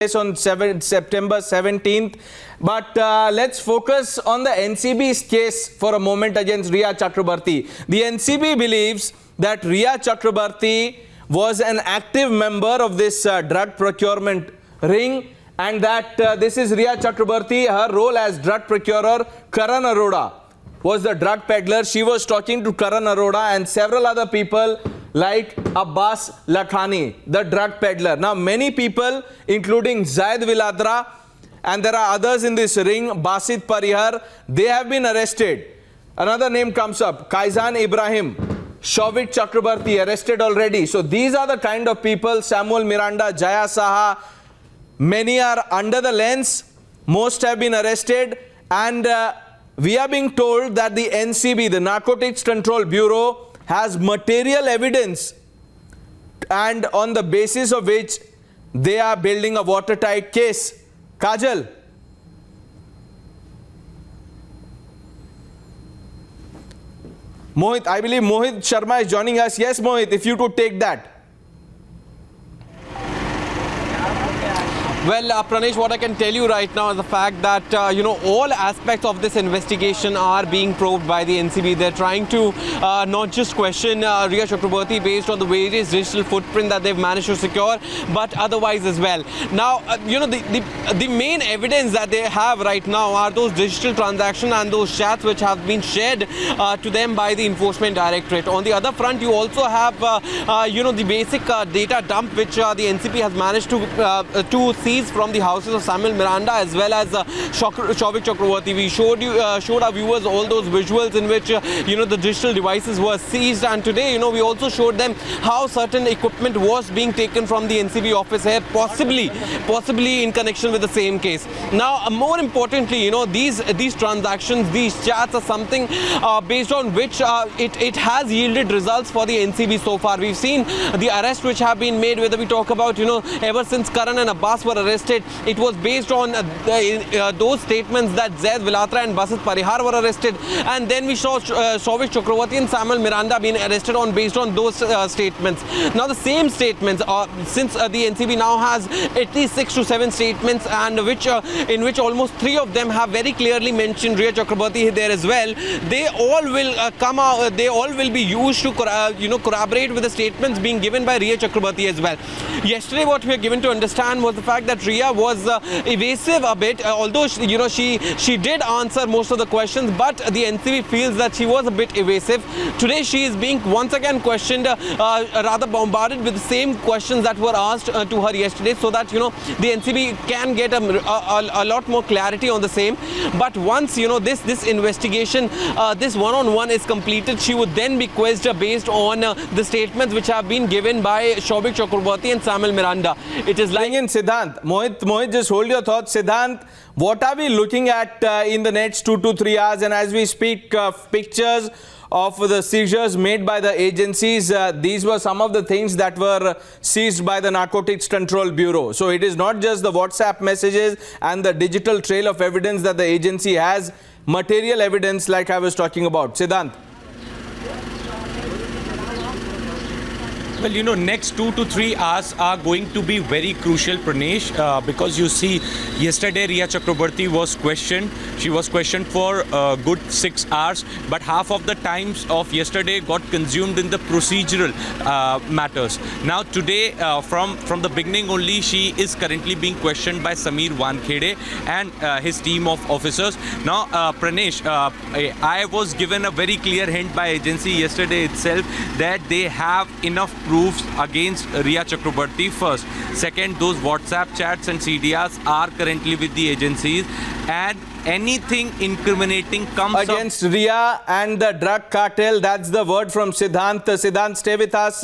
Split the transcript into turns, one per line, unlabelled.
On September 17th. But let's focus on the NCB's case for a moment against Rhea Chakraborty. The NCB believes that Rhea Chakraborty was an active member of this drug procurement ring, and that this is Rhea Chakraborty. Her role as drug procurer, Karan Arora was the drug peddler. She was talking to Karan Arora and several other people like Abbas Lakhani, the drug peddler. Now, many people, including Zaid Vilatra, and there are others in this ring, Basit Parihar, they have been arrested. Another name comes up, Kaizan Ebrahim, Zaid Chakraborty, arrested already. So these are the kind of people, Samuel Miranda, Jaya Saha, many are under the lens, most have been arrested, and we are being told that the NCB, the Narcotics Control Bureau, has material evidence, and on the basis of which they are building a watertight case. Kajal. Mohit, I believe Mohit Sharma is joining us. Yes, Mohit, if you could take that.
Well, Pranesh, what I can tell you right now is the fact that, all aspects of this investigation are being probed by the NCB. They're trying to not just question Rhea Chakraborty based on the various digital footprint that they've managed to secure, but otherwise as well. Now, the main evidence that they have right now are those digital transactions and those chats which have been shared to them by the Enforcement Directorate. On the other front, you also have, the basic data dump which the NCB has managed to seize from the houses of Samuel Miranda as well as Zaid Chakraborty. We showed our viewers all those visuals in which the digital devices were seized, and today we also showed them how certain equipment was being taken from the NCB office here, possibly in connection with the same case. Now, more importantly, these transactions, these chats are something based on which it has yielded results for the NCB so far. We've seen the arrests which have been made, whether we talk about ever since Karan and Abbas were arrested, it was based on those statements that Zaid Vilatra and Basit Parihar were arrested, and then we saw Zaid Chakraborty and Samuel Miranda being arrested based on those statements. Now, the same statements, since the NCB now has at least 6 to 7 statements, and in which almost 3 of them have very clearly mentioned Rhea Chakraborty there as well. They all will come out. They all will be used to corroborate with the statements being given by Rhea Chakraborty as well. Yesterday, what we are given to understand was the fact that Rhea was evasive a bit, although she did answer most of the questions, but the NCB feels that she was a bit evasive. Today she is being once again questioned, rather bombarded with the same questions that were asked to her yesterday, so that the NCB can get a lot more clarity on the same. But once this investigation, this one-on-one is completed, she would then be quizzed based on the statements which have been given by Zaid Chakraborty and Samuel Miranda. It is like in
Siddhant. Mohit, just hold your thoughts. Siddhant, what are we looking at in the next 2 to 3 hours? And as we speak, pictures of the seizures made by the agencies, these were some of the things that were seized by the Narcotics Control Bureau. So it is not just the WhatsApp messages and the digital trail of evidence that the agency has, material evidence like I was talking about. Siddhant.
Well, next 2 to 3 hours are going to be very crucial, Pranesh, because you see, yesterday Rhea Chakraborty was questioned. She was questioned for a good 6 hours, but half of the times of yesterday got consumed in the procedural matters. Now, today, from the beginning only, she is currently being questioned by Sameer Wankhede and his team of officers. Now, Pranesh, I was given a very clear hint by agency yesterday itself that they have enough proofs against Rhea Chakraborty first. Second, those WhatsApp chats and CDRs are currently with the agencies, and anything incriminating comes
against Rhea and the drug cartel. That's the word from Siddhant. Siddhant, stay with us.